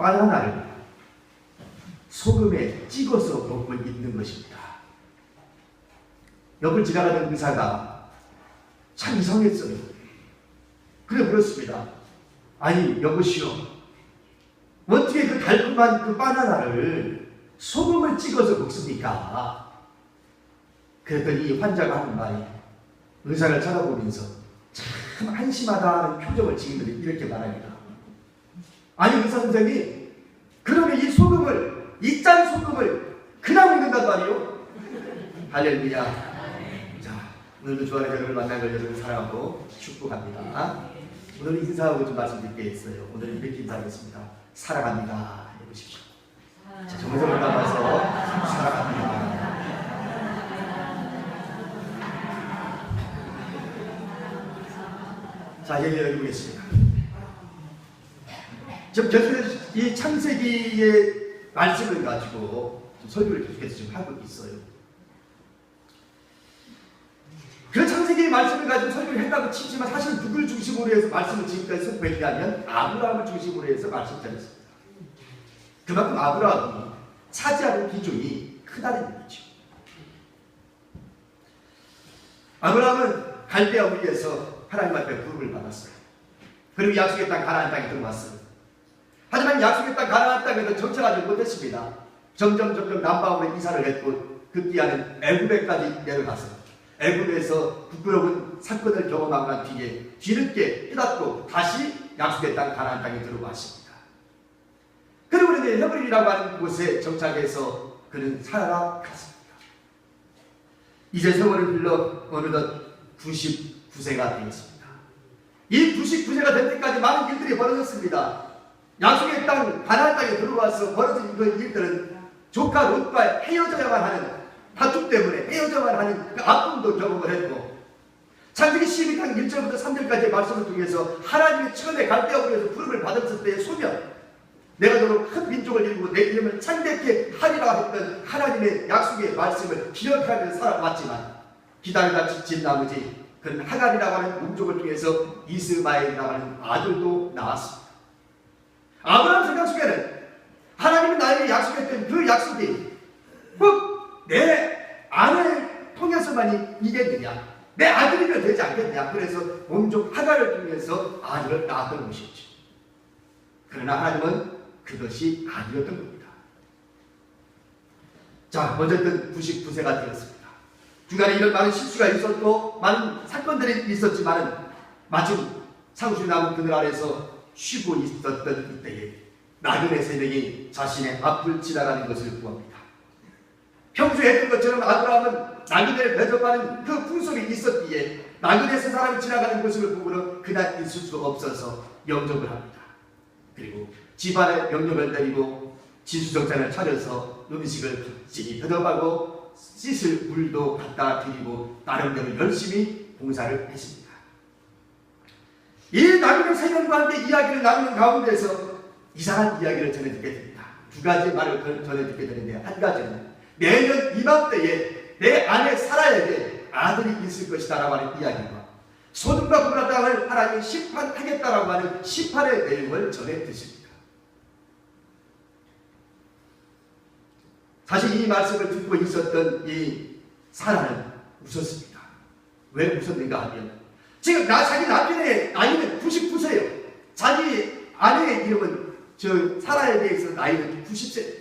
바나나를 소금에 찍어서 먹고 있는 것입니다. 옆을 지나가던 의사가 참 이상했어요. 그래 물었습니다. 아니 여보시오, 어떻게 그 달콤한 그 바나나를 소금을 찍어서 먹습니까? 그랬더니 이 환자가 하는 말이, 의사를 쳐다보면서 참 한심하다는 표정을 지으면서 이렇게 말합니다. 아니 의사 선생님, 그러면 이 소금을, 이 짠 소금을 그냥 먹는단 말이요? 할렐루야. 자, 오늘도 주안의 여러분을 만난 걸 여러분 사랑하고 축복합니다. 오늘 인사하고 좀 말씀드리겠어요. 오늘은 이렇게 인사하겠습니다. 사랑합니다 해보십시오. 자, 정성을 담아서 사랑합니다. 자, 얘기를 해보겠습니다. 지금 계속해서 이 창세기의 말씀을 가지고 설교를 계속해서 지금 하고 있어요. 그 창세기의 말씀을 가지고 설교를 했다고 치지만 사실 누굴 중심으로 해서 말씀을 지금까지 선포했냐면 아브라함을 중심으로 해서 말씀을 전했습니다. 그만큼 아브라함이 차지하는 비중이 크다는 얘기죠. 아브라함은 갈대아 우리에서 하나님 앞에 부름을 받았어요. 그리고 약속의 땅 가나안 땅에 들어왔어요. 하지만 약속의 땅 가나안 땅에도 정착하지 못했습니다. 점점 남방으로 이사를 했고 급기야는 애굽에까지 내려갔어요. 애굽에서 부끄러운 사건을 경험하고 난 뒤에 뒤늦게 깨닫고 다시 약속의 땅 가나안 땅에 들어왔습니다. 그리고 이제 헤브론이라고 하는 곳에 정착해서 그는 살아갔습니다. 이제 세월을 흘러 어느덧 99세가 되었습니다. 이 99세가 될 때까지 많은 일들이 벌어졌습니다. 약속의 땅 가나안 땅에 들어와서 벌어진 그 일들은 조카 롯과 헤어져야만 하는 다툼 때문에 헤어져야만 하는 그 아픔도 경험을 했고, 창세기 12장 1절부터 3절까지의 말씀을 통해서 하나님의 처음에 갈대아 우리에서 부름을 받았을 때의 소명, 내가 너로 큰 민족을 이루고 내 이름을 창대케 하리라 했던 하나님의 약속의 말씀을 기억하면서 살아왔지만 기다리다 지친 나머지 그는 하갈이라고 하는 민족을 통해서 이스마엘이라고 하는 아들도 나왔습니다. 아브라함 생각 속에는 하나님은 나에게 약속했던 그 약속이 꼭 내 아내를 통해서만이 이겠느냐, 내 아들이면 되지 않겠냐. 그래서 온종 하갈을 통해서 아들을 낳았던 것이었죠. 그러나 하나님은 그것이 아니었던 겁니다. 자, 어쨌든 99세가 되었습니다. 중간에 이런 많은 실수가 있었고 많은 사건들이 있었지만 마침 상수리 나무 그늘 아래서 쉬고 있었던 이때에 나그네 세 명이 자신의 앞을 지나가는 것을 보합니다. 평소에 했던 것처럼 아브라함은 나그네를 대접하는 그 풍속이 있었기에 나그네 세 사람이 지나가는 모습을 보고는 그날 있을 수 없어서 영접을 합니다. 그리고 집안에 명령을 내리고 진수정찬을 차려서 음식을 각진히 대접하고 씻을 물도 갖다 드리고 나름대로 열심히 봉사를 했습니다. 이 나그네 세 명과 함께 이야기를 나누는 가운데서 이상한 이야기를 전해듣게 됩니다. 두 가지 말을 전해듣게 되는데, 한 가지는 내년 이맘때에 내 아내 사라에게 아들이 있을 것이다라고 하는 이야기와 소돔과 고모라 땅을 하나님이 심판하겠다라고 하는 심판의 내용을 전해 듣습니다. 사실 이 말씀을 듣고 있었던 이 사라는 웃었습니다. 왜 웃었는가 하면 지금 자기 남편의 나이는 99세예요. 자기 아내의 이름은 사라에 대해서 나이는 90세입니다.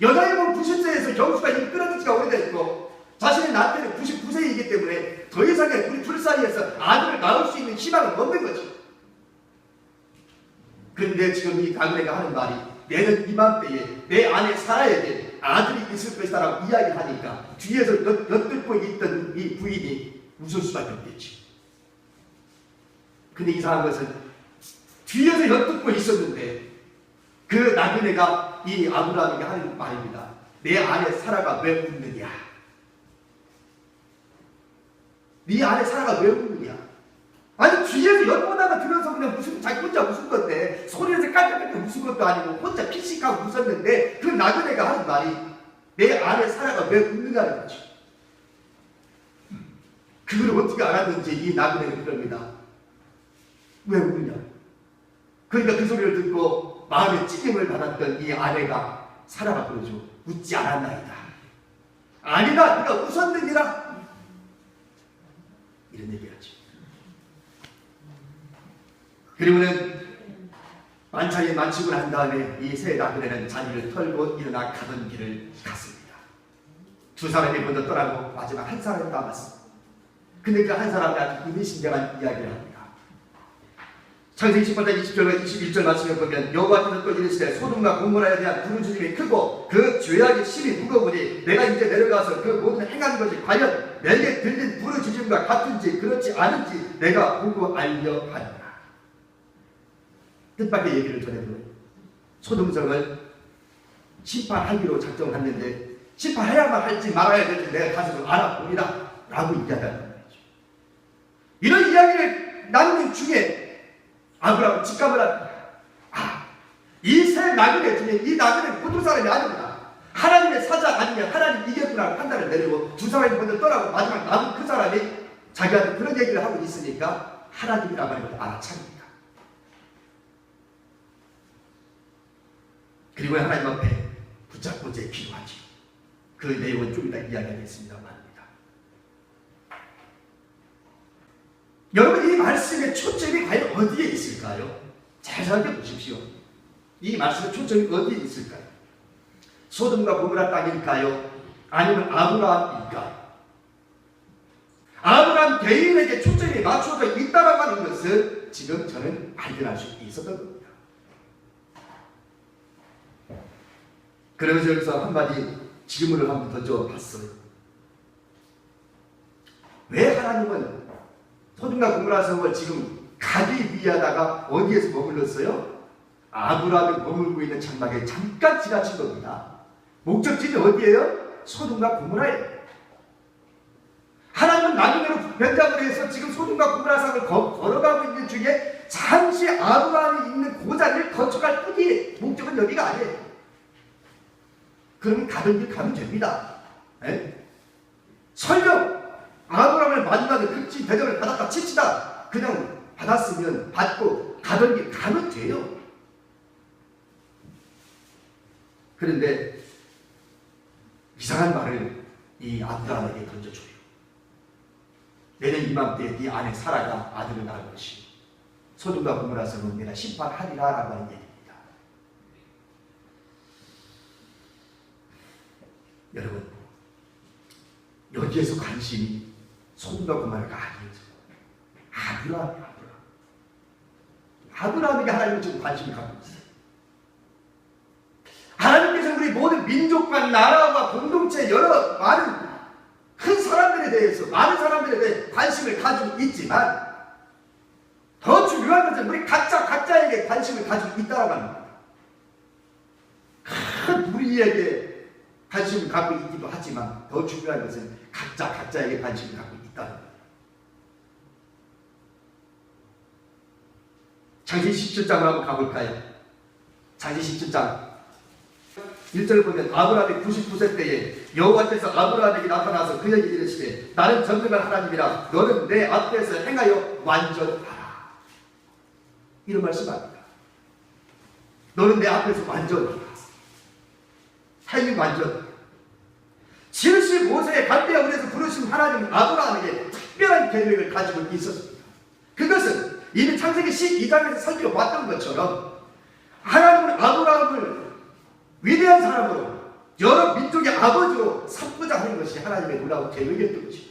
여자의 몸 90세에서 경수가 이미 끊어진 지가 오래됐고 자신의 남편은 99세이기 때문에 더 이상의 우리 둘 사이에서 아들을 낳을 수 있는 희망은 없는 거죠. 그런데 지금 이 나그네가 하는 말이 내년 이맘때에 내 아내 사라에게 아들이 있을 것이다라고 이야기하니까 뒤에서 엿듣고 있던 이 부인이 웃을 수밖에 없겠지. 근데 이상한 것은 뒤에서 엿듣고 있었는데 그 나그네가 이 아브라함에게 하는 말입니다. 내 아내 사라가 왜 웃느냐? 네 아내 사라가 왜 웃느냐? 아니 뒤에서 엿보다가 들어서 그냥 자기 혼자 웃은 건데 소리에서 깔깔깔 웃은 것도 아니고 혼자 피식하고 웃었는데 그 나그네가 하는 말이 내 아내 사라가 왜 웃느냐는 거죠. 그걸 어떻게 알았는지 이 나그네는 그럽니다. 왜 웃느냐? 그러니까 그 소리를 듣고 마음의 찢김을 받았던 이 아내가 사라가 그러죠. 웃지 않았나이다. 아니다, 네가 웃었느니라. 이런 얘기하죠. 그리고는 만찬이 마치고 난 다음에 이 세 나그네는 자리를 털고 일어나 가던 길을 갔습니다. 두 사람이 먼저 떠나고 마지막 한 사람이 남았습니다. 근데 그 한 사람이 아주 의미심장한 이야기를 합니다. 창세기 18장 20절과 21절 말씀을 보면 여호와께서 또 이르시되 소돔과 고모라에 대한 부르짖음이 크고 그 죄악의 심이 무거우니 내가 이제 내려가서 그 모든 행한 것이 과연 내게 들린 부르짖음과 같은지 그렇지 않은지 내가 보고 알려 하리라. 뜻밖의 얘기를 전해드려요. 소돔성을 심판하기로 작정했는데 심판해야만 할지 말아야 될지 내가 가서 좀 알아보리라 라고 이야기한단 말이죠. 이런 이야기를 나누는 중에 아브라함은 직감을 합니다. 이 세 나그네 중에 이 나그네는 보통 사람이 아니구나. 하나님의 사자 아니면 하나님 이겼구나 판단을 내리고 두 사람이 먼저 떠나고 마지막 남은 그 사람이 자기한테 그런 얘기를 하고 있으니까 하나님이라고 하는 것을 알아차립니다. 그리고 하나님 앞에 붙잡고 제 기도하지. 그 내용은 좀 이따 이야기하겠습니다만 합니다. 여러분, 이 말씀의 초점이 과연 어디에 있을까요? 잘 생각해 보십시오. 이 말씀의 초점이 어디에 있을까요? 소돔과 고모라 땅일까요? 아니면 아브라함일까요? 아브라함 개인에게 초점이 맞춰져 있다라고 하는 것을 지금 저는 발견할 수 있었던 겁니다. 그러면서 여기서 한마디 질문을 한번 던져봤어요. 왜 하나님은 소돔과 고모라 성을 지금 가기 위하다가 어디에서 머물렀어요? 아브라함이 머물고 있는 장막에 잠깐 지나친 겁니다. 목적지는 어디예요? 소돔과 고모라예요. 하나님은 나그네로 변장을 해서 지금 소돔과 고모라 성을 걸어가고 있는 중에 잠시 아브라함이 있는 그 자리를 거쳐갈 뿐이에요. 목적은 여기가 아니에요. 그러면 가던 길 가면 됩니다. 설령 아브라함을 마지막에 극지 대접을 받았다 칩시다. 그냥 받았으면 받고 가던 길 가면 돼요. 그런데 이상한 말을 이 아브라함에게 던져줘요. 내년 이맘때 네 아내 사라가 아들을 낳을 것이 소돔과 고모라 성은 내가 심판하리라 라고 하는 얘기입니다. 여러분, 여기에서 관심이 소돔과 고모라가 아니에요. 아브라함에게 하나님은 지금 관심을 갖고 있어요. 하나님께서 우리 모든 민족과 나라와 공동체 여러 많은 큰 사람들에 대해서 많은 사람들에 대해 관심을 가지고 있지만 더 중요한 것은 우리 각자에게 관심을 가지고 있다고 합니다. 큰 무리에게 관심을 갖고 있기도 하지만 더 중요한 것은 각자에게 관심을 갖고 있다는 겁니다. 창세기 17장으로 한번 가볼까요? 창세기 17장 1절 보면 아브라함이 99세 때에 여호와께서 아브라함에게 나타나서 그에게 이르시되 나는 전능한 하나님이라 너는 내 앞에서 행하여 완전하라. 이런 말씀합니다. 너는 내 앞에서 완전하라. 행위 완전. 75세에 갈대아 굴에서 부르신 하나님은 아브라함에게 특별한 계획을 가지고 있었습니다. 그것은 이미 창세기 12장에서 살펴봤던 것처럼 하나님은 아브라함을 위대한 사람으로 여러 민족의 아버지로 삼고자 하는 것이 하나님의 놀라운 계획이었던 것이죠.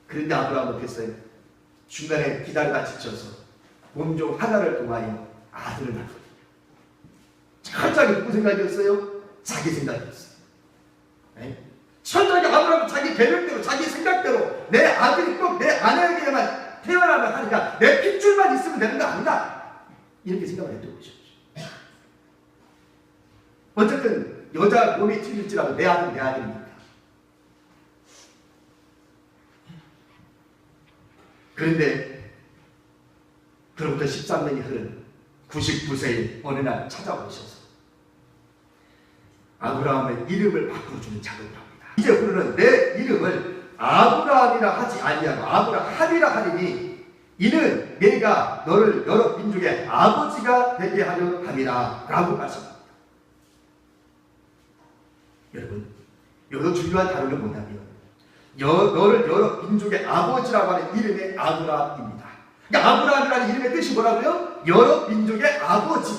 그런데 아브라함은 어땠어요? 중간에 기다리다 지쳐서 몸종 하나를 통하여 아들을 낳거든요. 철저하게 누구 생각이었어요? 자기 생각이었어요. 철저하게 아브라함은 자기 계획대로 자기 생각대로 내 아들이 꼭 내 아내에게만 태어나면 하니까 내 핏줄만 있으면 되는 거 아니다. 이렇게 생각을 했던 것이죠. 어쨌든 여자 몸이 튀길지라도 내 아들이니까. 그런데 그로부터 13년이 흐른 99세의 어느 날 찾아오셔서 아브라함의 이름을 바꿔주는 작업을 합니다. 이제 우리는 내 이름을 아브라함이라 하지 아니하고 아브라함이라 하리니 이는 내가 너를 여러 민족의 아버지가 되게 하려 함이라 라고 말씀합니다. 여러분, 여기서 중요한 단어는 뭐냐면 너를 여러 민족의 아버지라고 하는 이름의 아브라함입니다. 그러니까 아브라함이라는 이름의 뜻이 뭐라고요? 여러 민족의 아버지.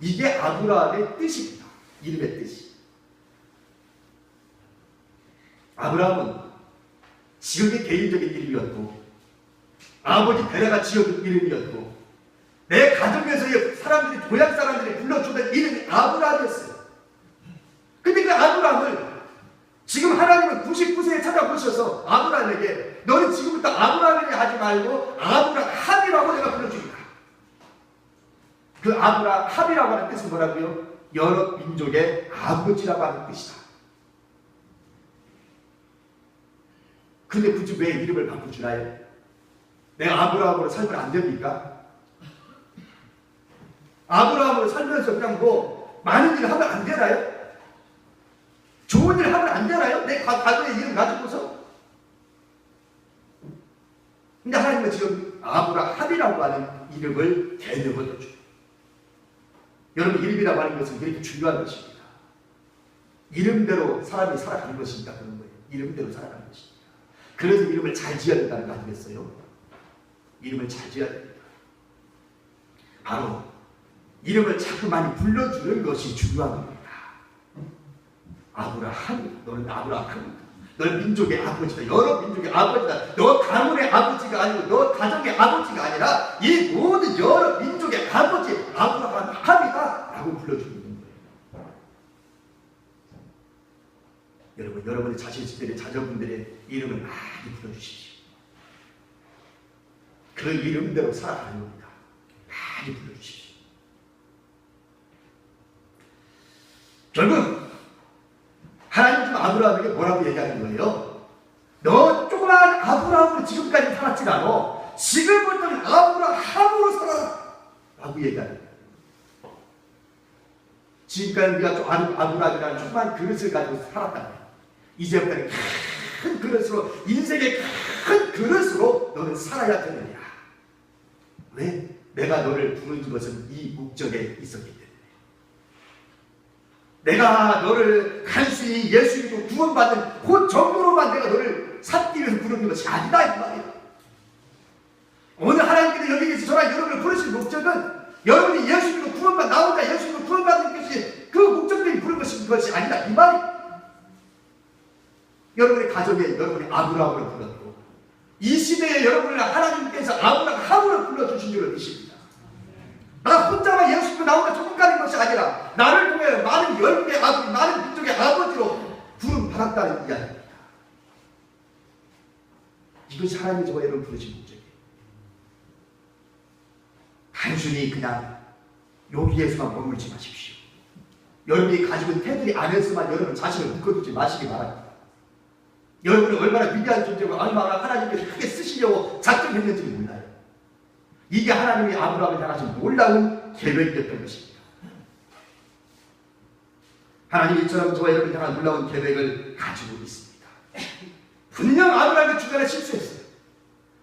이게 아브라함의 뜻입니다. 이름의 뜻이. 아브라함은 지역의 개인적인 이름이었고 아버지 데려가 지어준 이름이었고 내 가정에서의 사람들이 고향 사람들이 불러주던 이름이 아브라함이었어요. 근데 그 아브라함을 지금 하나님은 99세에 찾아보셔서 아브라함에게 너는 지금부터 아브라함이라 하지 말고 아브라함이라고 내가 불러주리라. 그 아브라함이라고 하는 뜻은 뭐라고요? 여러 민족의 아버지라고 하는 뜻이다. 근데 굳이 왜 이름을 바꿔주나요? 내가 아브라함으로 살면 안 됩니까? 아브라함으로 살면서 그냥 뭐 많은 일을 하면 안 되나요? 좋은 일을 하면 안 되나요? 내 가족의 이름 가지고서? 근데 하나님은 지금 아브라함이라고 하는 이름을 대명하죠. 여러분, 이름이라고 하는 것은 되게 중요한 것입니다. 이름대로 사람이 살아가는 것입니다. 그런 거예요. 이름대로 살아가는 것입니다. 그래서 이름을 잘 지어야 된다는 거 아니겠어요? 이름을 잘 지어야 됩니다. 바로 이름을 자꾸 많이 불러주는 것이 중요한 겁니다. 아브라함, 너는 아브라함이다. 너는 민족의 아버지다. 여러 민족의 아버지다. 너 가문의 아버지가 아니고 너 가정의 아버지가 아니라 이 모든 여러 민족의 아버지 아브라함이다 라고 불러주는 거예요. 여러분, 여러분의 자신들의 자녀분들의 이름을 많이 불러주십시오. 그 이름대로 살아가는 겁니다. 많이 불러주십시오. 결국 하나님 지금 아브라함에게 뭐라고 얘기하는 거예요? 너 조그마한 아브라함으로 지금까지 살았지 않아. 지금부터는 아브라함으로 살아라 라고 얘기하는 거예요. 지금까지 네가 좀 아브라함이라는 조그마한 그릇을 가지고 살았다. 이제부터는 큰 그릇으로, 인생의 큰 그릇으로 너는 살아야 되느냐. 왜? 내가 너를 부른 것은 이 목적에 있었기 때문에. 내가 너를 간신히 예수님으로 구원받는 그 정도로만 내가 너를 살기 위해서 부르는 것이 아니다 이 말이에요. 오늘 하나님께서 여기 계신 저랑 여러분을 부르신 목적은 여러분이 예수님으로 구원받는, 나 혼자 예수님으로 구원받는 것이 그 목적 때문에 부른 것이 아니다 이 말이에요. 여러분의 가정에 여러분이 아브라함으로 불렀고 이 시대에 여러분을 하나님께서 아브라함으로 불러주신 줄로 믿습니다. 나 혼자만 예수님으로 나 혼자 조금 가는 것이 아니라 나를 통해 많은 열국의 아버지, 많은 민족의 아버지로 부름 받았다는 이야기입니다. 이것이 하나님이 저와 여러분 부르신 목적이에요. 단순히 그냥 여기에서만 머물지 마십시오. 여러분이 가지고 있는 테두리 안에서만 여러분 자신을 묶어두지 마시기 바랍니다. 여러분이 얼마나 위대한 존재고 얼마나 하나님께서 크게 쓰시려고 작정했는지 몰라요. 이게 하나님이 아브라함을 향하신 놀라운 계획이었던 것입니다. 하나님이 이처럼 저와 여러분을 향한 놀라운 계획을 가지고 있습니다. 분명 아브라함이 중간에 실수했어요.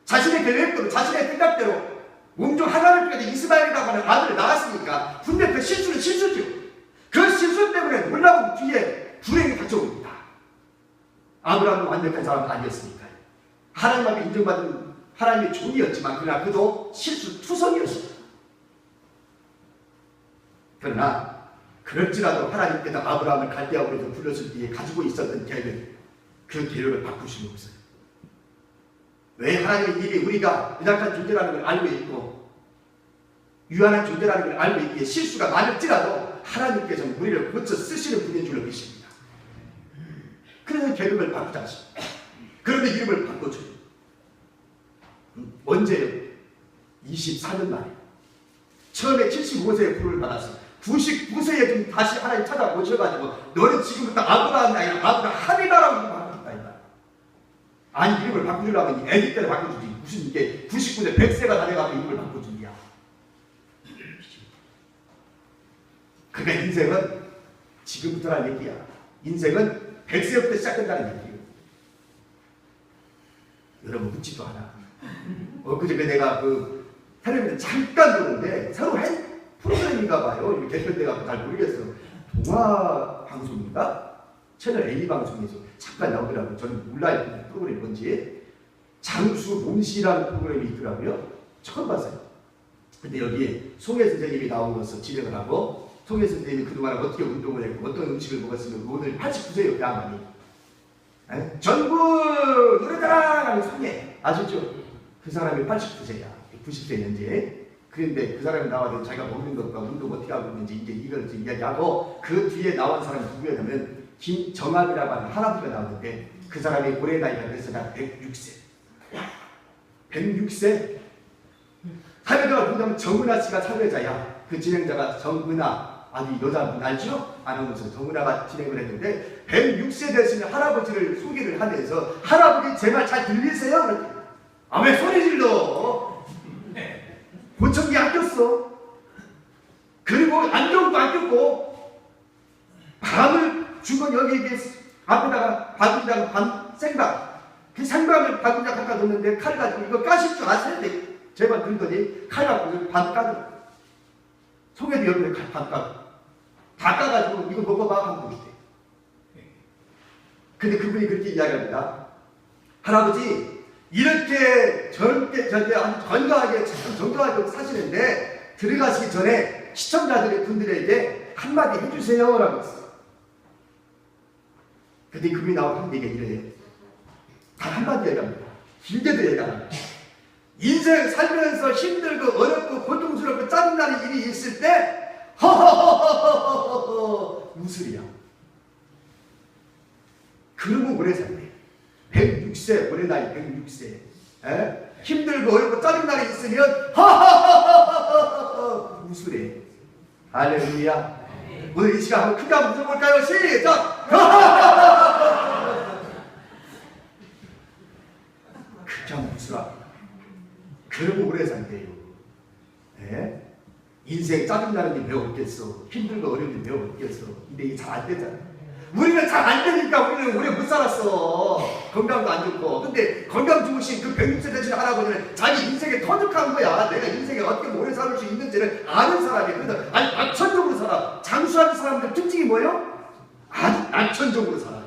자신의 계획대로, 자신의 생각대로 몸 중 하나를 통해 이스마엘이라고 하는 아들을 낳았으니까 분명 그 실수는 실수죠. 그 실수 때문에 놀라운 뒤에 불행이 닥쳐옵니다. 아브라함은 완벽한 사람은 아니었으니까요. 하나님 앞에 인정받은 하나님의 종이었지만 그러나 그도 실수투성이었습니다. 그러나 그럴지라도 하나님께서 아브라함을 갈대아우르에서 불렀을 때에 가지고 있었던 계획, 그 계획을 바꿀 수는 없어요. 왜? 하나님은 이미 우리가 연약한 존재라는 걸 알고 있고 유한한 존재라는 걸 알고 있기에 실수가 많을지라도 하나님께서는 우리를 고쳐 쓰시는 분인 줄로 믿습니다. 그래서 계획을 바꾸지 않습니다. 그런데 이름을 바꿔줘요. 언제요? 24년 만에. 처음에 75세에 부름을 받았어요. 99세에 좀 다시 하나님 찾아보셔가지고 너는 지금부터 아브라함이 아니라 아브라함이다라고 이름을 바꾸셨다. 아니 이름을 바꾸려면 애기 때를 바꿔주지. 무슨 이게 99세 100세가 다 돼가지고 이름을 바꿔준이야. 그러니까 인생은 지금부터라는 얘기야. 인생은 100세부터 시작된다는 얘기예요. 여러분 묻지도 않아. 그저께 내가 그 텔레비전 잠깐 보는데 새로 한 프로그램인가 봐요. 개편돼가지고 잘 모르겠어. 동화 방송인가? 채널 A 방송에서 잠깐 나오더라고요. 저는 몰라요. 그 프로그램이 뭔지. 장수 몽씨라는 프로그램이 있더라고요. 처음 봤어요. 근데 여기에 송혜 선생님이 나오면서 진행을 하고, 송혜 선생님이 그동안 어떻게 운동을 했고 어떤 음식을 먹었으면 오늘 89세예요. 그 양반이. 전국 노래자랑 하는 송혜 아시죠? 그 사람이 89세야. 90세 현재. 그런데 그 사람이 나와서 자기가 먹는 것과 운동 어떻게 하고 있는지 이제 이걸 이야기하고, 그 뒤에 나온 사람이 누구였냐면 김정합이라고 하는 할아버지가 나오는데, 그 사람이 올해 나이가 그래서 나 106세. 106세? 참여자가 누구냐면 정은아 씨가 참여자야. 그 진행자가 정은아, 아주 여자분 알죠? 아나운서 정은아가 진행을 했는데, 106세 되시는 할아버지를 소개를 하면서, 할아버지 제 말 잘 들리세요? 그랬더니, 아, 왜 소리 질러? 보청기 안 꼈어. 그리고 안경도 안 꼈고, 밤을 주고 여기 앞에다가 바구니다가 밤 생밥, 그 생밥을 바구니에 갖다 뒀는데 칼 가지고 이거 까실 줄 아세요? 제발 들더니 칼 갖고 반 까더라. 송혜도 여름에 반 까고 다 까가지고 이거 먹어봐 하고 있대. 근데 그분이 그렇게 이야기합니다. 할아버지 이렇게 절대 아주 건강하게 참 정정하게 사시는데, 들어가시기 전에 시청자들의 분들에게 한마디 해주세요 라고 했어요. 근데 그분이 나온 한 얘기가 이래요. 단 한마디 얘기합니다. 길게도 얘기합니다. 인생 살면서 힘들고 어렵고 고통스럽고 짜증나는 일이 있을 때 허허허허허허허 무술이야. 그러면 오래 살래. 106세, 올해 나이 106세. 힘들고 어렵고 짜증나는 일 있으면 허허허허허허 무술해. 할렐루야. 오늘 이 시간 한번 크게 한번 웃어볼까요? 시작! 크게 한번 웃으라. 그러면 오래 산대요. 인생 짜증나는 게 왜 없겠어? 힘들고 어려운 게 왜 없겠어? 근데 이게 잘 안 되잖아. 우리는 잘 안 되니까 우리는 오래 못 살았어. 건강도 안 좋고. 근데 건강 좋으신 그 106세 되신 할아버지는 자기 인생에 터득한 거야. 내가 인생에 어떻게 오래 살 수 있는지를 아는 사람이야. 그래서 아니 낙천적으로 살아. 장수하는 사람들 특징이 뭐예요? 아주 낙천적으로 살아.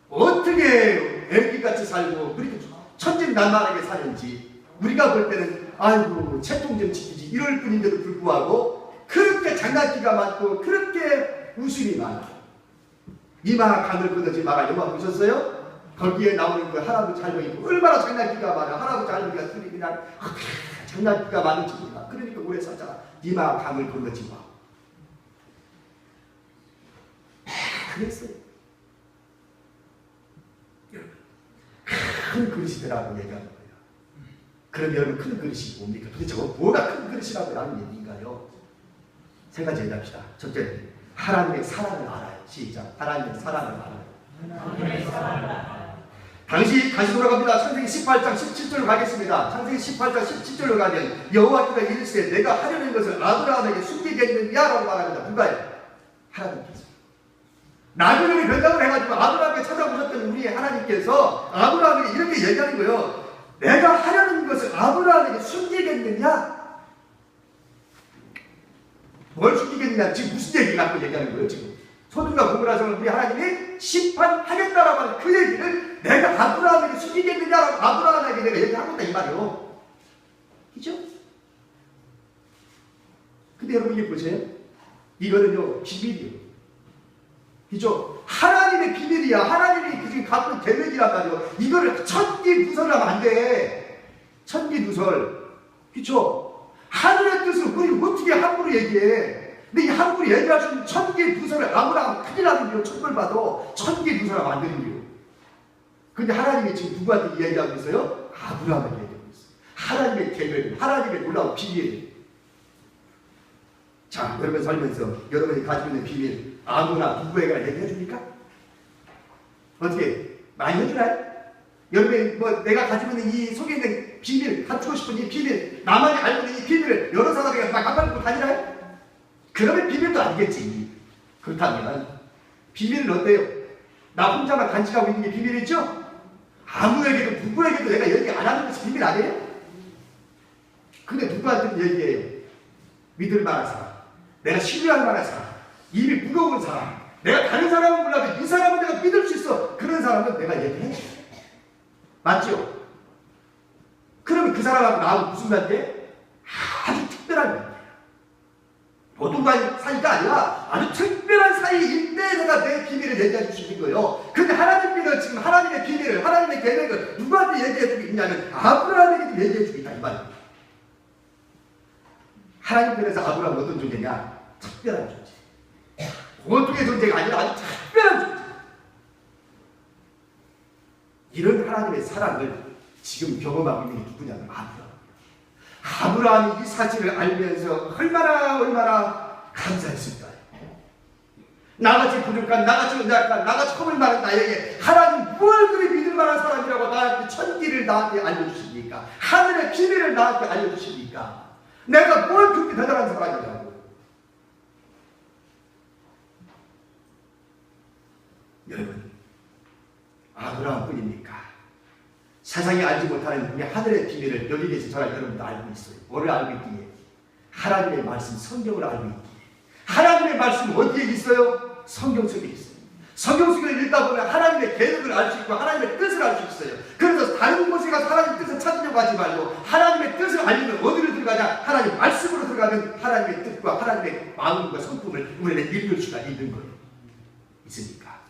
어떻게 애기같이 살고 그렇게 천진난만하게 사는지 우리가 볼 때는 아이고 채통 좀 지키지 이럴 뿐인데도 불구하고 그렇게 장난기가 많고 그렇게 웃음이 많아. 이마 강을 끊어지 마라. 영화 보셨어요? 거기에 나오는 그 할아버지 할머니 얼마나 장난기가 많아. 할아버지 할머니가 둘이 그냥 장난기가 많은지 몰라. 그러니까 오래 살잖아. 이마 강을 끊어지 마. 그랬어요. 큰 그릇이더라고 얘기하는 거예요. 그럼 여러분 큰 그릇이 뭡니까? 도대체 뭐가 큰 그릇이라고 하는 얘기인가요? 세 가지 얘기합시다. 첫째, 하나님의 사랑을 알아요. 시작. 하나님의 사랑을 알아요. 다시 돌아갑니다. 창세기 18장 17절로 가겠습니다. 창세기 18장 17절로 가면 여호와께서 이르시되 내가 하려는 것을 아브라함에게 숨기겠느냐라고 말합니다. 누가요? 하나님께서. 나그네를 변장을 해가지고 아브라함에게 찾아오셨던 우리 하나님께서 아브라함에게 이렇게 얘기하는 거예요. 내가 하려는 것을 아브라함에게 숨기겠느냐? 뭘 숨기겠느냐? 지금 무슨 얘기 갖고 얘기하는 거예요? 지금 소돔과 고모라성을 우리 하나님이 심판하겠다라고 하는 그 얘기를 내가 아브라함에게 숨기겠느냐라고 아브라함에게 내가 얘기하고 있다 이 말이에요. 그죠? 근데 여러분 이게 보세요. 이거는요 비밀이에요. 그죠? 하나님의 비밀이야. 하나님이 지금 갖고 있는 계획이란 말이에요. 이거를 천기누설하면 안 돼. 천기누설. 그죠? 하늘의 뜻을 우리 어떻게 함부로 얘기해? 근데 이 함부로 얘기할 수 있는 천기누설을 아무나 큰일 나는데요. 천벌 받아. 천기누설하면 안 되는 거예요. 근데 하나님이 지금 누구한테 얘기하고 있어요? 아브라함에게 얘기하고 있어요. 하나님의 계획, 하나님의 놀라운 비밀. 자, 여러분 살면서 여러분이 가지고 있는 비밀 아무나 누구에게 얘기해 줍니까? 어떻게 많이 해주나요? 여러분이 뭐 내가 가지고 있는 이 속에 있는 비밀, 갖추고 싶은 이 비밀, 나만이 알고 있는 이 비밀을 여러 사람에게 막 깜빡이고 다니나요? 그러면 비밀도 아니겠지. 그렇다면 비밀은 어때요? 나 혼자만 간직하고 있는 게 비밀이죠? 아무에게도 누구에게도 내가 얘기 안 하는 것이 비밀 아니에요? 근데 누구한테 얘기해요? 믿을 만한 사람, 내가 신뢰할 만한 사람, 입이 무거운 사람, 내가 다른 사람은 몰라도 이 사람은 내가 믿을 수 있어. 그런 사람은 내가 얘기해. 맞죠? 그러면 그 사람하고 나하고 무슨 관계? 아주 특별한 관계야. 보통 사이가 아니라 아주 특별한 사이일 때 내가 내 비밀을 얘기해 줄 수 있는 거예요. 근데 하나님께서 지금 하나님의 비밀을, 하나님의 계획을 누구한테 얘기해 주고 있냐면 아브라함에게 얘기해 주고 있다 이 말이에요. 하나님 편에서 아브라함은 어떤 존재냐? 특별한 존재. 보통의 존재가 아니라 아주 특별한 존재. 이런 하나님의 사랑을 지금 경험하고 있는 게 누구냐면 아브라함이 이 사실을 알면서 얼마나 감사했을까요? 나같이 부족한, 나같이 연약한, 나같이 허물 많은 나에게 하나님 뭘 그리 믿을 만한 사람이라고 나한테 천기를 나한테 알려주십니까? 하늘의 비밀을 나한테 알려주십니까? 내가 뭘 그렇게 대단한 사람이라고? 여러분, 아브라함뿐입니까? 세상이 알지 못하는 우리 하늘의 비밀을 여기 계신 저랑 여러분도 알고 있어요. 뭐를 알고 있기에? 하나님의 말씀, 성경을 알고 있기에. 하나님의 말씀 어디에 있어요? 성경 속에 있어요. 성경 속을 읽다 보면 하나님의 계획을 알 수 있고 하나님의 뜻을 알 수 있어요. 그래서 다른 곳에 가서 하나님의 뜻을 찾으려고 하지 말고 하나님의 뜻을 알려면 어디로 들어가냐? 하나님 말씀으로 들어가면 하나님의 뜻과 하나님의 마음과 성품을 우리는 읽을 수가 있는 거예요. 있으니까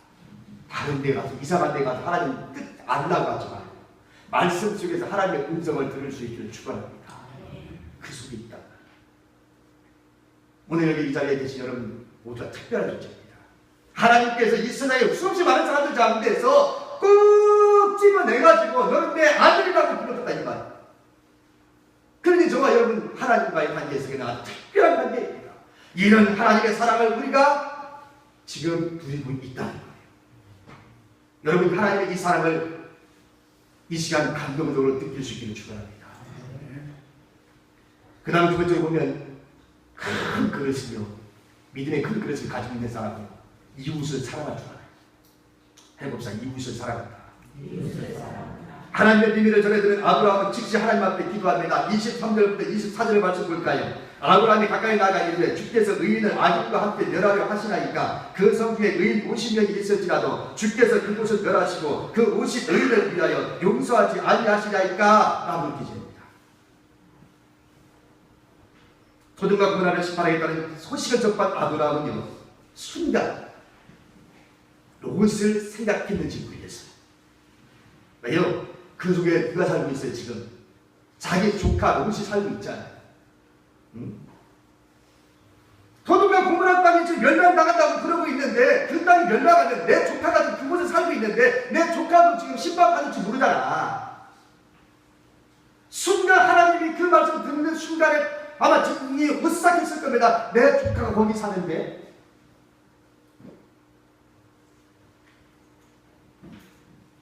다른 데 가서 이상한 데 가서 하나님 뜻 알라고 하지 말고 말씀 속에서 하나님의 음성을 들을 수 있기를 축원합니다. 그 속에 있다. 오늘 여기 이 자리에 계신 여러분 모두가 특별한 존재입니다. 하나님께서 이 세상에 수없이 많은 사람들 가운데서 꾹 집어내가지고 너는 내 아들이라고 불렀다 이 말. 그러니 저와 여러분 하나님과의 관계 속에는 특별한 관계입니다. 이런 하나님의 사랑을 우리가 지금 누리고 있다는 거예요. 여러분 하나님의 이 사랑을 이 시간 감동적으로 느낄 수 있기를 축원합니다. 그 다음 두 번째로 보면 큰 그릇이며 믿음의 큰 그릇을 가지고 있는 사람은 이웃을 사랑할 줄 알아요. 해봅시다. 이웃을 사랑한다. 하나님의 비밀을 전해드는 아브라함은 즉시 하나님 앞에 기도합니다. 23절부터 24절의 말씀 볼까요? 아브라함이 가까이 나아가 이르되 주께서 의인을 아집과 함께 멸하려 하시나이까 그 성중에 의인 50명이 있을지라도 주께서 그곳을 멸하시고 그 50의인을 위하여 용서하지 아니하시나이까 라고 기재합니다. 소돔과 고모라를 심판하겠다는 소식을 접한 아브라함은요 순간 롯을 생각했는지 모르겠어요. 왜요? 그 속에 누가 살고 있어요? 지금 자기 조카 롯이 살고 있잖아요. 소돔과 고모라 땅이 지금 멸망당한다고 그러고 있는데 그 땅이 멸망하면 내 조카가 지금 그곳에 살고 있는데 내 조카도 지금 심판받을지 모르잖아. 순간 하나님이 그 말씀을 듣는 순간에 아마 지금 이 오싹했을 겁니다. 내 조카가 거기 사는데.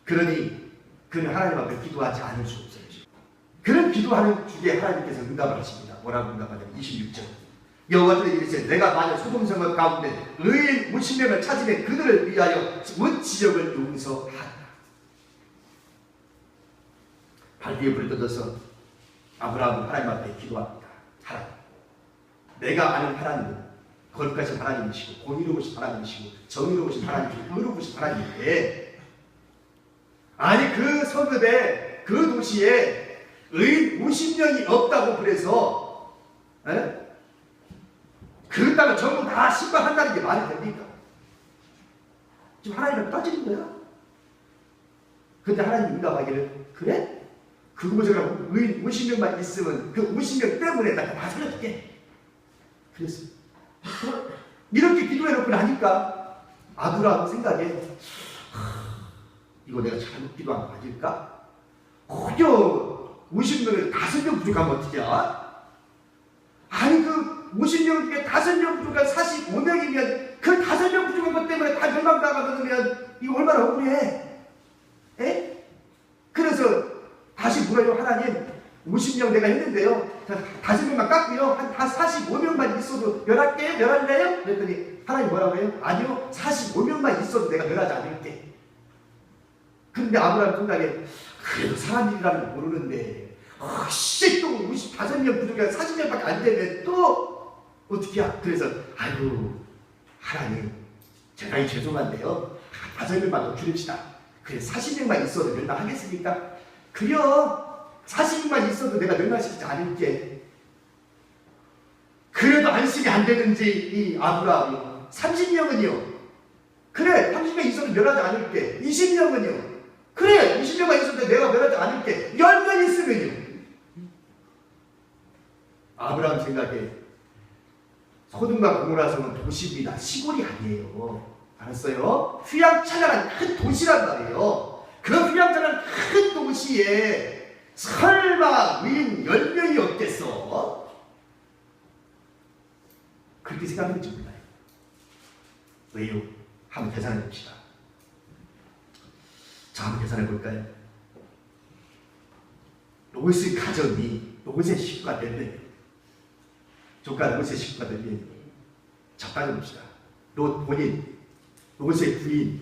그러니 그는 하나님 앞에 기도하지 않을 수 없어요. 그런 기도하는 주에 하나님께서 응답을 하십니다. 뭐라고 응답하냐면 26절 여호와께서 이르시되 내가 만약 소돔성읍 가운데 의인 50명을 찾으면 그들을 위하여 온 지역을 용서하라. 발뒤에 불을 뜯어서 아브라함은 하나님 앞에 기도합니다. 하나님, 내가 아는 하나님은 거룩하신 하나님이시고 공의로우신 하나님이시고 정의로우신 하나님이시고 의로우신 하나님인데 아니 그 성읍에 그 도시에 의인 50명이 없다고 그래서 그 땅을 전부 다 심판한다는 게 말이 됩니까? 지금 하나님을 따지는 거야. 근데 하나님 응답하기를 그래? 그곳에 의인 50명만 있으면 그 50명 때문에 나 다 살려줄게. 그랬어요. 이렇게 기도해놓고 나니까 아브라함 생각에 이거 내가 잘못 기도한 거 맞을까? 그저 50명에 5명 부족하면 어떡해? 아니 그 50명 중에 5명 부족한 45명이면 그 5명 부족한 것 때문에 다 멸망당하면 이거 얼마나 억울해? 에? 그래서 다시 물어요. 하나님 50명 내가 했는데요 5명만 깎고요 한 45명만 있어도 멸할게요? 멸할래요? 그랬더니 하나님 뭐라고 해요? 아니요 45명만 있어도 내가 멸하지 않을게. 근데 아브라함 생각에 그래도 사람 일이라는 걸 모르는데 혹시 또 55명 부족해 40명밖에 안 되면 또 어떻게 야? 그래서 아이고 하나님 제가 죄송한데요 5명만 더 줄입시다. 그래 40명만 있어도 멸망하겠습니까? 그려 40명만 있어도 내가 멸망시키지 않을게. 그래도 안심이 안 되는지 이 아브라함이 30명은요 그래 30명 있어도 멸하지 않을게. 20명은요 그래 20명만 있어도 내가 멸하지 않을게. 10명 있으면요 아브라함 생각에 소돔과 고모라성은 도시입니다. 시골이 아니에요. 알았어요? 휘황찬란한 큰 도시란 말이에요. 그 휘황찬란한 큰 도시에 설마 의인 10명이 없겠어? 그렇게 생각했는지 몰라요. 왜요? 한번 계산해 봅시다. 자, 한번 계산해 볼까요? 롯의 가정이 롯의 식구가 몇 명이에요? 조카 롯의 식구가 몇 명이에요? 자, 따져봅시다. 롯 본인, 롯의 부인,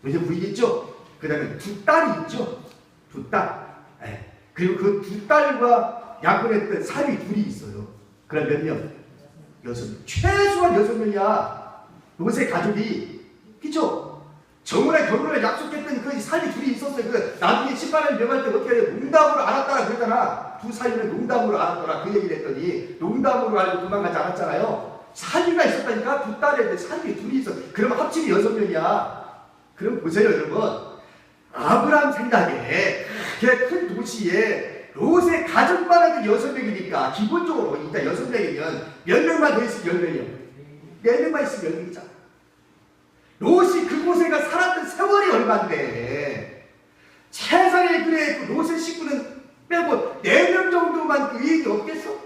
롯의 부인 있죠? 그 다음에 두 딸이 있죠? 두 딸. 네. 그리고 그 두 딸과 약혼했던 사위 둘이 있어요. 그럼 몇 명? 6명. 최소한 6명이야. 롯의 가족이. 그죠? 정훈의 결혼을 약속했던 그 사위 둘이 있었어요. 그 나중에 18년 명할 때 어떻게 해요? 농담으로 알았다라 그러잖아. 두 사위는 농담으로 알았더라. 그 얘기를 했더니 농담으로 알고 도망가지 않았잖아요. 사위가 있었다니까. 두 딸에 사위 둘이 있어. 그러면 합치면 6명이야. 그럼 보세요 여러분. 아브라함 생각에 그렇게 큰 도시에 롯의 가족만 해도 6명이니까 기본적으로 일단 6명이면 몇 명만 더 있으면 10명이요. 4명만 있으면 10명이잖아. 롯이 그곳에 가 살았던 세월이 얼마인데 세상에 그래 그 롯의 식구는 빼고 4명 정도만 그 의인이 없겠어?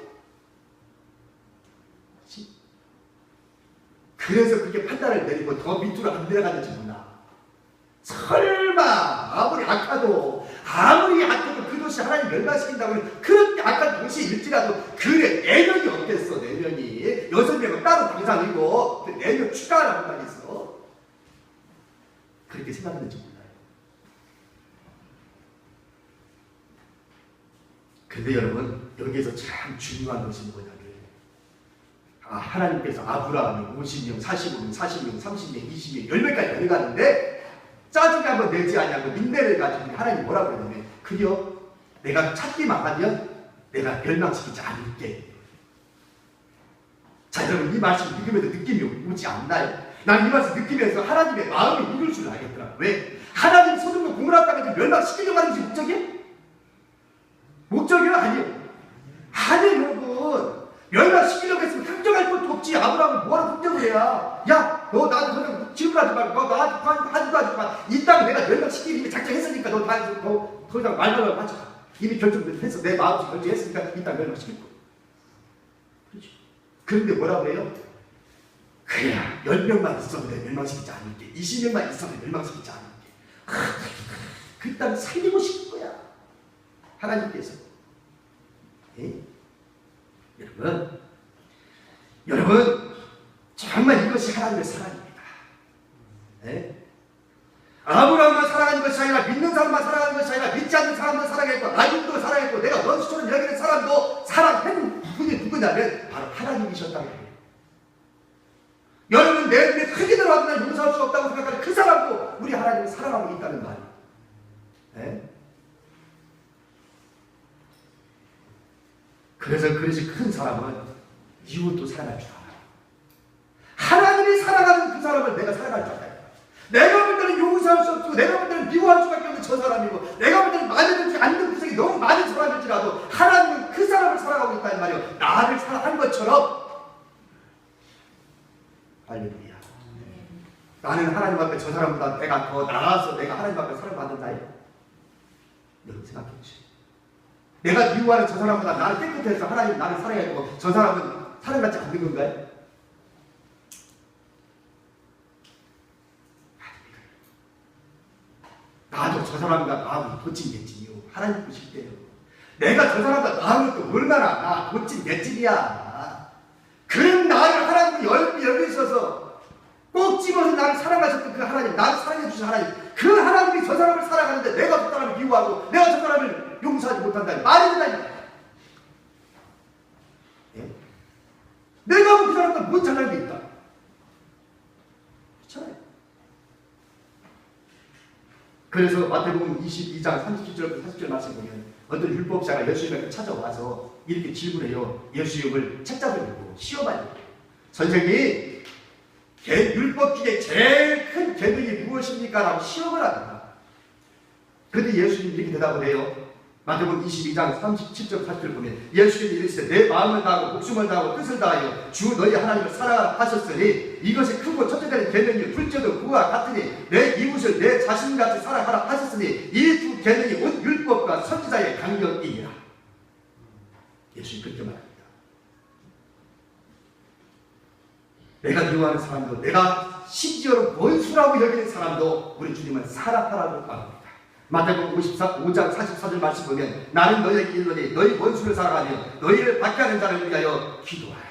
그래서 그렇게 판단을 내리고 더 밑으로 안 내려가는지 몰라. 설마 아무리 악하도 그 도시 하나님 멸망시킨다고 그렇게 악한 도시일지라도 그래 4명이 없겠어. 4명이 6명은 따로 당상이고 4명 추가하라고 말했어. 그렇게 생각하는지 몰라요. 근데 여러분 여기에서 참 중요한 것이 뭐냐면 하나님께서 아브라함이 50명, 45명, 40명, 30명, 20명, 10명까지 내려가는데 짜증이 한번 내지 아니하고 민내를 가지고 하나님이 뭐라고 그러냐면 그려 내가 찾기만 하면 내가 멸망시키지 않을게. 자 여러분 이 말씀 읽으면서 느낌이 오지 않나요? 난 이 말씀 느끼면서 하나님의 마음이 이룰 줄 알겠더라. 왜? 하나님 소돔과 고모라 땅을 멸망시키려고 하는 것이 목적이에요? 목적이요? 아니에요. 아니에요 여러분. 멸망시키려고 했으면 걱정할 것도 없지. 아브라함은 뭐하러 걱정을 해야. 야, 너 나한테 전혀 질문하지 말고 너 나한테 하지도 하지 마. 이 땅 내가 멸망시키기 이미 작정했으니까 너 더 이상 말만 하지 마. 이미 결정했어. 내 마음이 결정했으니까 이 땅 멸망시킬 거야. 그렇죠. 그런데 뭐라고 해요? 그냥 10명만 있어도 내가 멸망시키지 않을게. 20명만 있어도 멸망시키지 않을게. 그 땅 살리고 싶은 거야. 하나님께서. 예? 여러분 정말 이것이 하나님의 사랑입니다. 네? 아브라함만 사랑하는 것이 아니라 믿는 사람만 사랑하는 것이 아니라 믿지 않는 사람도 사랑했고 아이도 사랑했고 내가 런스처럼 여기는 사람도 사랑한 분이 누구냐면 바로 하나님이셨다는 거예요. 여러분 내 눈에 크게 들어와도 날 용서할 수 없다고 생각하는 그 사람도 우리 하나님을 사랑하고 있다는 말이에요. 네? 그래서 그릇이 큰 사람은 이웃도 사랑할 줄 알아요. 하나님이 사랑하는 그 사람을 내가 사랑할 줄 알아요. 내가 볼 때는 용서할 수 없고 내가 볼 때는 미워할 수밖에 없는 저 사람이고 내가 볼 때는 마음에 않는 구석이 너무 많은 사람일지라도 하나님은 그 사람을 사랑하고 있다는 말이에요. 나를 사랑한 것처럼. 할렐루야. 나는 하나님 앞에 저 사람보다 내가 더 나아서 내가 하나님 앞에 사랑받는다요. 여러분 생각해 보세요. 내가 미워하는 저 사람보다 나를 깨끗해서 하나님 나를 사랑해주고 저 사람은 사랑받지 않는 건가요? 나도 저 사람과 마음이 도찐개찐이요. 하나님 보실 때요. 내가 저 사람과 마음이 또 얼마나 나 도찐개찐이야. 그런 나를 하나님이 여기 있어서 꼭 집어서 나를 사랑하셨던 그 하나님, 나를 사랑해 주신 하나님, 그 하나님이 저 사람을 사랑하는데 내가 저 사람을 미워하고 내가 저 사람을 용서하지 못한다니 말이 된다니. 예? 내가 뭐 그 사람과 뭔 잘난 게 있다. 그렇잖아요. 그래서 마태복음 22장 37절부터 40절 말씀 보면 어떤 율법자가 예수님을 찾아와서 이렇게 질문해요. 예수님을 책잡을 두고 시험하려고. 선생님, 율법 중에 제일 큰 계명이 무엇입니까? 라고 시험을 합니다. 그런데 예수님이 이렇게 대답을 해요. 마태복음 22장 37절 40절 보면 예수님이 이르시되 내 마음을 다하고 목숨을 다하고 뜻을 다하여 주 너희 하나님을 사랑하라 하셨으니 이것이 크고 첫째되는 계명이요 둘째도 그와 같으니 내 이웃을 내 자신같이 사랑하라 하셨으니 이 두 계명이 온 율법과 선지자의 강령이니라. 예수님이 그렇게 말합니다. 내가 미워하는 사람도 내가 심지어는 원수라고 여기는 사람도 우리 주님은 사랑하라고 말합니다. 마태복음 5장 44절 말씀 보면 나는 너희에게 이르노니 너희 원수를 사랑하며 너희를 박해하는 자를 위하여 기도하라.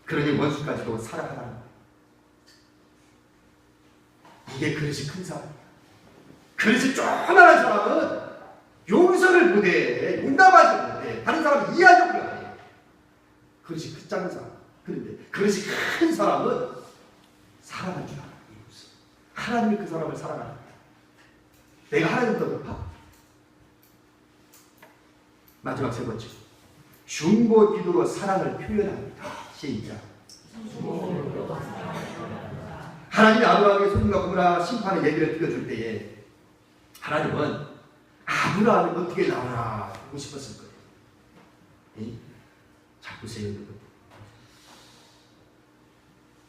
그러니 원수까지도 사랑하라는 거예요. 이게 그릇이 큰 사람이야. 그릇이 조그만한 사람은 용서를 못해, 용납하지 못해, 다른 사람을 이해하려고 해. 그릇이 큰 작은 사람. 그런데 그릇이 큰 사람은 사랑할 줄 알아. 하나님이 그 사람을 사랑합니다. 내가 하나님보다 높아? 마지막 세 번째, 중보 기도로 사랑을 표현합니다. 시작. 하나님이 아브라함에게 소돔과 고모라 심판의 얘기를 들려줄 때에 하나님은 아브라함이 어떻게 나오나 보고 싶었을 거예요. 잘 보세요, 여러분.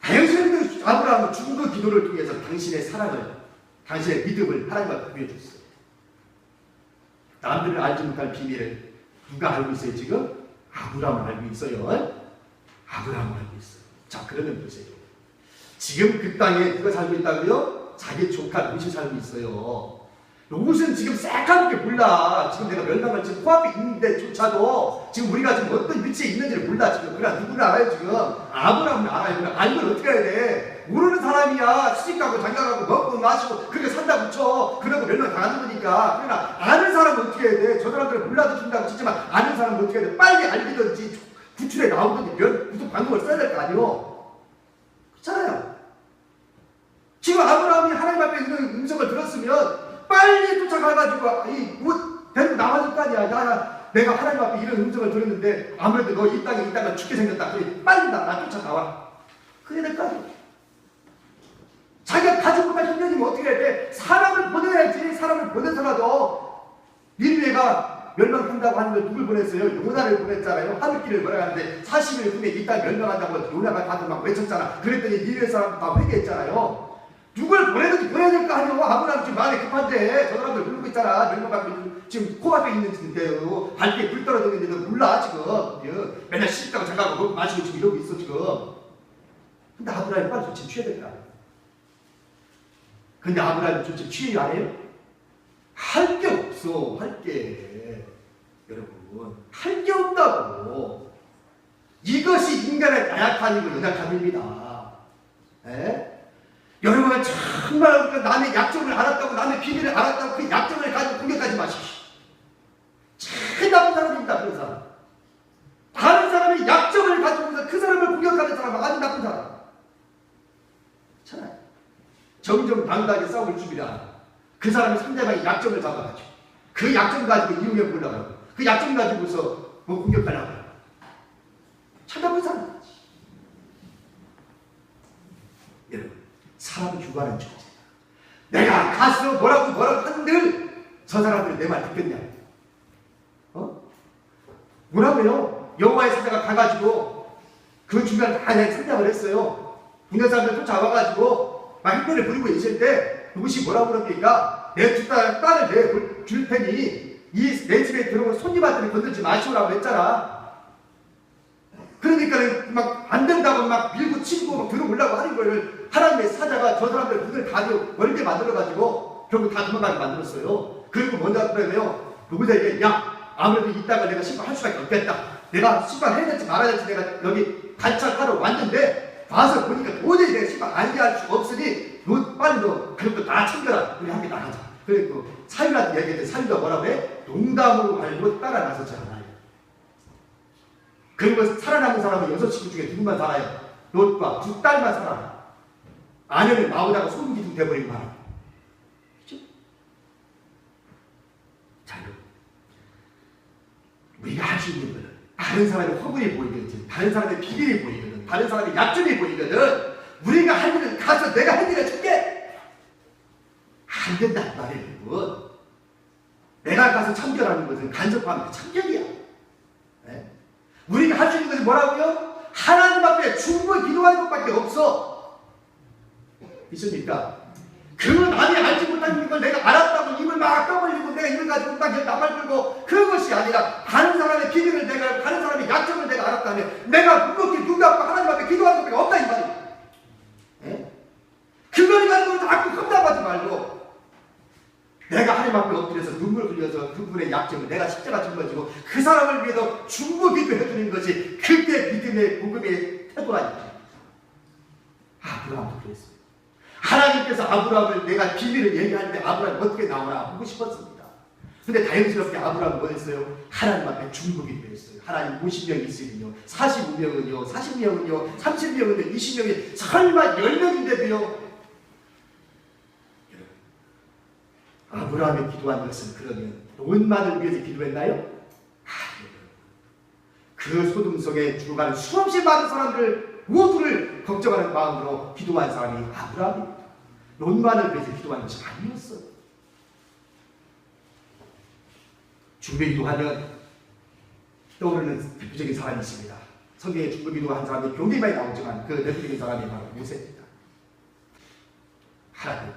다행스럽게 아브라함은 중보 기도를 통해서 당신의 사랑을, 당신의 믿음을 하나님 앞에 보여줬어요. 남들은 알지 못할 비밀을 누가 알고 있어요 지금? 아브라함은 알고 있어요. 아브라함은 알고 있어요. 자, 그러면 보세요. 지금 그 땅에 누가 살고 있다고요? 자기 조카 롯이 살고 있어요. 롯은 지금 새까맣게 몰라. 지금 내가 멸망을 지금 코앞에 있는데조차도 지금 우리가 지금 어떤 위치에 있는지를 몰라. 지금 그러나 누구를 알아요 지금? 아브라함을 알아요. 알면 어떻게 해야 돼? 모르는 사람이야. 시집가고 장가가고 먹고 마시고 그렇게 산다고 쳐. 그러고 멸망 당하는 거니까. 그러나 아는 사람은 어떻게 해야 돼? 저 사람들은 몰라도 준다고 치지만 아는 사람은 어떻게 해야 돼? 빨리 알리든지 구출에 나오든지 무슨 방법을 써야 될 거 아니에요? 그렇잖아요. 지금 아브라함이 하나님 앞에 있는 음성을 들었으면 빨리 쫓아가가지고 데리고 나와줄 거 아니야. 내가 하나님 앞에 이런 음성을 들었는데 아무래도 너 이 땅에 있다가 죽게 생겼다. 그래 빨리 나 쫓아나와. 그래야 될 거 아니야. 자기가 가지 못할 형제님은 어떻게 해야 돼? 사람을 보내야지. 사람을 보내서라도 니느웨가 멸망한다고 하는 걸 누굴 보냈어요? 요나를 보냈잖아요. 하늘길을 걸어가는데 40일 후에 이 땅 멸망한다고 요나가 가서 막 외쳤잖아. 그랬더니 니느웨 사람도 다 회개했잖아요. 누굴 보내든지 보내야 될 거 아니에요. 아브라함 지금 마음이 급한데 저 사람들 부르고 있잖아. 멸망받고 지금 코앞에 있는데요. 발뒤에 불 떨어져 있는데도 몰라 지금. 맨날 시집가고 장가가고 먹고 마시고 지금 이러고 있어 지금. 근데 아브라함이 빨리 조치 취해야 될 거 아니에요. 근데 아브라함이 조치 취해야 안 해요? 할 게 없어. 할 게. 여러분 할 게 없다고. 이것이 인간의 나약함이고 연약함입니다. 에? 여러분 정말 남의 약점을 알았다고 남의 비밀을 알았다고 그 약점을 가지고 공격하지 마십시오. 참 나쁜 사람입니다. 그런 사람. 다른 사람의 약점을 가지고서 그 사람을 공격하는 사람은 아주 나쁜 사람. 그렇잖아요. 정정당당하게 싸울 준비를 그 사람이 상대방의 약점을 잡아가지고 그 약점 가지고 이용해 보려고 하고 그 약점 가지고서 뭐 공격하려고 하고 참 나쁜 사람. 여러분 사람이 휴가는 존재. 내가 가서 뭐라고 한들 저 사람들이 내 말 듣겠냐? 뭐라고요? 여호와의 사자가 가가지고 그 중간에 다 상담을 했어요. 국내 사람들 쫓아와가지고 막 흉내를 부리고 있을 때 누구시 뭐라고 그럽니까? 내 딸을 내줄 테니 내 집에 들어온 손님한테 건들지 마시오라고 했잖아. 그러니까 막 안 된다고 막 밀고 치고 막 들어오려고 하는 거를 하나님의 사자가 저 사람들 눈을 다 멀게 만들어가지고 결국 다 도망가게 만들었어요. 그리고 먼저 그러네요. 누구에게 야 아무래도 이 땅을 내가 심판할 수밖에 없겠다. 내가 심판해야 될지 말아야 될지 내가 여기 관찰하러 왔는데 와서 보니까 도저히 내가 심판 안 할 수 없으니 너 빨리 너 가족도 다 챙겨라. 우리 함께 나가자. 그리고 사유한테 얘기했는데 사유가 뭐라고 해? 농담으로 알고 따라 나서지 않아요. 그리고 살아남은 사람은 6친구 중에 누구만 살아요? 롯과 두 딸만 살아요. 아내는 나오다가 소금기둥 돼버리고 말아요. 그렇죠? 자, 우리가 할 수 있는 거는 다른 사람의 허물이 보이거든, 다른 사람의 비밀이 보이거든, 다른 사람의 약점이 보이거든, 우리가 할 일은 가서 내가 해결해줄게. 안 된다는 말이에요. 내가 가서 참견하는 것은 간섭하면 참견이야. 네? 우리가 할 수 있는 것은 뭐라고요? 하나님 앞에 충분히 기도하는 것밖에 없어. 있습니까? 그 남이 알지 못하는 걸 내가 알았다고 입을 막 떠벌리고 내가 입을 가지고 딱 나발 불고 그것이 아니라 다른 사람의 비밀을 내가, 다른 사람의 약점을 내가 알았다면 내가 묵묵히 눈 감고 하나님 앞에 기도하는 것밖에 없다 이 말이에요. 네? 그걸 가지고 자꾸 험담하지 말고 내가 하나님 앞에 엎드려서 눈물 흘려서 그분의 약점을 내가 십자가 짊어지고 그 사람을 위해서 중보 기도해주는 것이 그게 믿음의 복음의 태도라니까. 아브라함도 그랬어요. 하나님께서 아브라함을 내가 비밀을 얘기하는데 아브라함이 어떻게 나오나 보고 싶었습니다. 근데 다행스럽게 아브라함은 뭐였어요? 하나님 앞에 중보 기도했어요. 하나님 50명 있으면요, 45명은요, 40명은요, 30명은요, 20명이 설마 10명인데도요. 아브라함이 기도한 것은 그러면 돈만을 위해서 기도했나요? 아니요. 그 소돔 속에 죽어가는 수없이 많은 사람들 모두를 걱정하는 마음으로 기도한 사람이 아브라함입니다. 돈만을 위해서 기도한 것이 아니었어요. 중보기도하면 떠오르는 대표적인 사람이 있습니다. 성경에 중보기도한 사람이 굉장히 많이 나오지만 그 대표적인 사람이 바로 모세입니다. 하나님,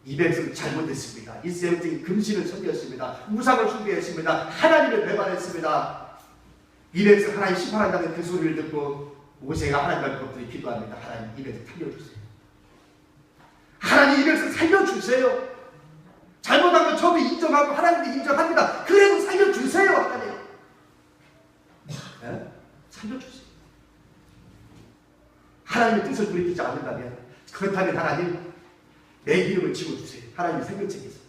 이 백성 잘못했습니다. 일세형적인 금신을 섬겼습니다. 우상을 숭배했습니다. 하나님을 배반했습니다. 이 백성 하나님 심판한다는 그 소리를 듣고 모세가 하나님 앞에 엎드려 기도합니다. 하나님, 이 백성 살려주세요. 하나님, 이 백성 살려주세요. 잘못한 건 저도 인정하고 하나님도 인정합니다. 그래도 살려주세요. 하나님, 네? 살려주세요. 하나님의 뜻을 돌이키지 않는다면, 그렇다면 하나님 내 이름을 지워주세요. 하나님의 생명책에서.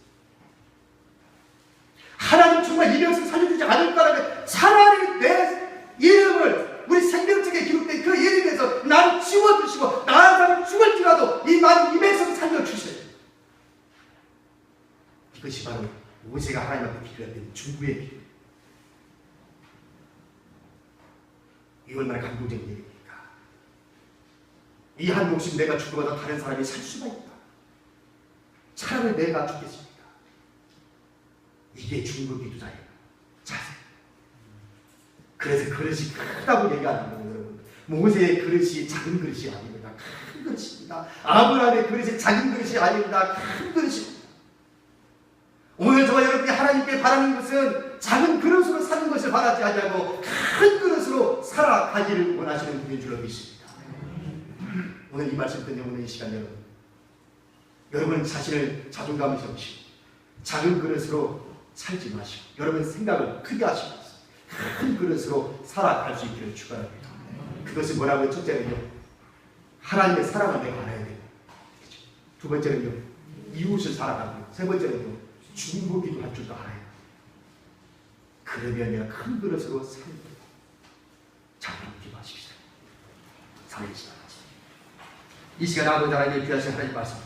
하나님 정말 이 백성 살려주지 않을 거라면 차라리 내 이름을 우리 생명책에 기록된 그 이름에서 나를 지워주시고 나한 사람 죽을지라도 이 백성 살려주세요. 이것이 바로 모세가 하나님 앞에 기도했던 중보의 기도. 이 얼마나 감동적인 얘기입니까? 이 한 목숨 내가 죽어도 다른 사람이 살 수가 있다. 차라리 내가 죽겠습니다. 이게 중보 기도자의 자세. 그래서 그릇이 크다고 얘기하는 거예요, 여러분. 모세의 그릇이 작은 그릇이 아닙니다. 큰 그릇입니다. 아브라함의 그릇이 작은 그릇이 아닙니다. 큰 그릇입니다. 오늘 저와 여러분이 하나님께 바라는 것은 작은 그릇으로 사는 것을 바라지 아니하고 큰 그릇으로 살아가기를 원하시는 분인 줄로 믿습니다. 오늘 이 말씀 때문에 오늘 이 시간 여러분 자신을 자존감을 세우시고 작은 그릇으로 살지 마시고 여러분 생각을 크게 하시면서 큰 그릇으로 살아갈 수 있기를 축원합니다. 그것은 뭐라고요? 첫째는요, 하나님의 사랑을 내가 알아야 돼요. 두 번째는요, 이웃을 사랑하고요. 세 번째는요, 중보기도 할 줄도 알아야 돼요. 그러면 내가 큰 그릇으로 살고 잘 기도하십시오. 살겠습니다. 이 시간 아버지 하나님 귀하신 하나님 말씀